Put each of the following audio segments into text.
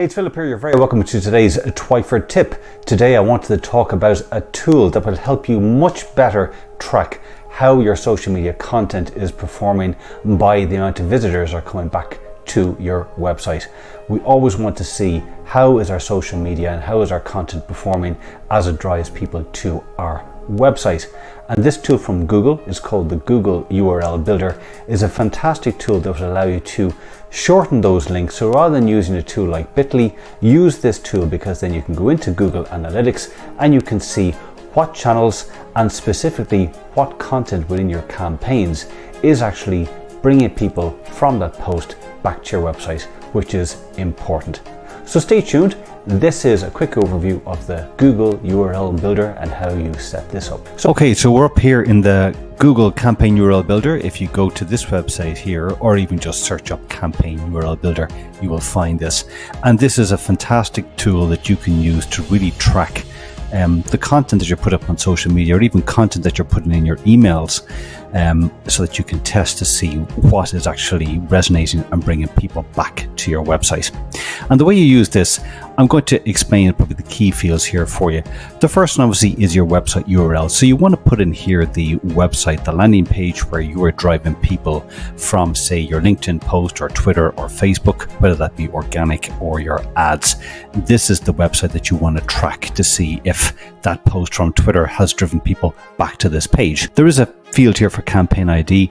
Hey, it's Philip here. You're very welcome to today's Twyford tip. Today I wanted to talk about a tool that will help you much better track how your social media content is performing by the amount of visitors are coming back to your website. We always want to see how is our social media and how is our content performing as it drives people to our website. And this tool from Google is called the Google URL Builder. Is a fantastic tool that will allow you to shorten those links. So rather than using a tool like Bitly, use this tool, because then you can go into Google Analytics and you can see what channels and specifically what content within your campaigns is actually bringing people from that post back to your website, which is important. So stay tuned. This is a quick overview of the Google URL Builder and how you set this up. Okay, so we're up here in the Google Campaign URL Builder. If you go to this website here, or even just search up Campaign URL Builder, you will find this. And this is a fantastic tool that you can use to really track the content that you put up on social media, or even content that you're putting in your emails, so that you can test to see what is actually resonating and bringing people back to your website. And the way you use this, I'm going to explain probably the key fields here for you. The first one obviously is your website URL. So you want to put in here the website, the landing page where you are driving people from, say, your LinkedIn post or Twitter or Facebook, whether that be organic or your ads. This is the website that you want to track to see if that post from Twitter has driven people back to this page. There is a field here for campaign ID.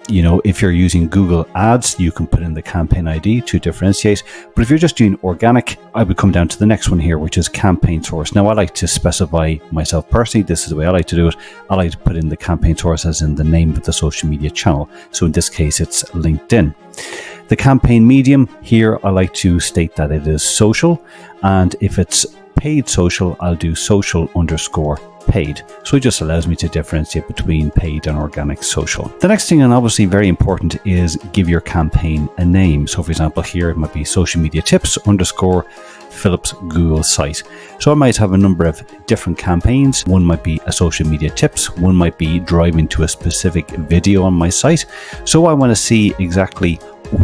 You know, if you're using Google Ads, you can put in the campaign ID to differentiate. But if you're just doing organic, I would come down to the next one here, which is campaign source. Now, I like to specify myself personally. This is the way I like to do it. I like to put in the campaign source as in the name of the social media channel. So in this case, it's LinkedIn. The campaign medium here, I like to state that it is social. And if it's paid social, I'll do social_paid. So it just allows me to differentiate between paid and organic social. The next thing, and obviously very important, is give your campaign a name. So for example, here it might be social media tips _ Philip's Google site. So I might have a number of different campaigns. One might be a social media tips. One might be driving to a specific video on my site. So I want to see exactly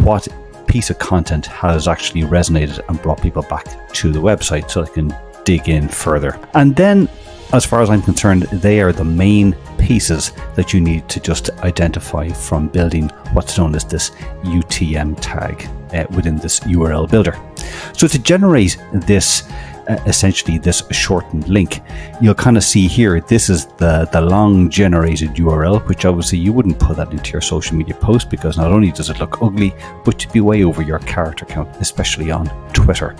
what piece of content has actually resonated and brought people back to the website, so I can dig in further. And then, as far as I'm concerned, they are the main pieces that you need to just identify from building what's known as this UTM tag within this URL builder. So to generate this, essentially this shortened link, you'll kind of see here, this is the long generated URL, which obviously you wouldn't put that into your social media post, because not only does it look ugly, but you'd be way over your character count, especially on Twitter.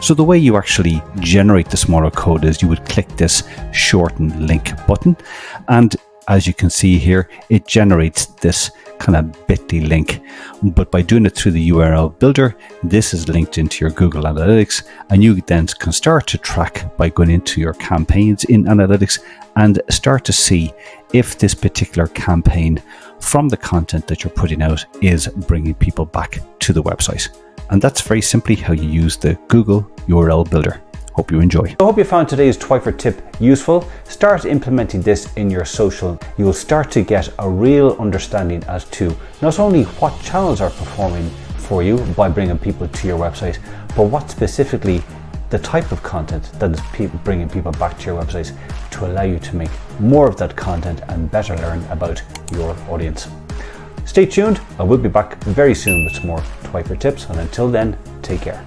So the way you actually generate the smaller code is you would click this shorten link button, and as you can see here, it generates this kind of bit.ly link. But by doing it through the URL builder, this is linked into your Google Analytics, and you then can start to track by going into your campaigns in Analytics and start to see if this particular campaign from the content that you're putting out is bringing people back to the website. And that's very simply how you use the Google URL Builder. Hope you enjoy. I hope you found today's Twyford tip useful. Start implementing this in your social. You will start to get a real understanding as to not only what channels are performing for you by bringing people to your website, but what specifically the type of content that is bringing people back to your website, to allow you to make more of that content and better learn about your audience. Stay tuned. I will be back very soon with some more Twyford tips, and until then, take care.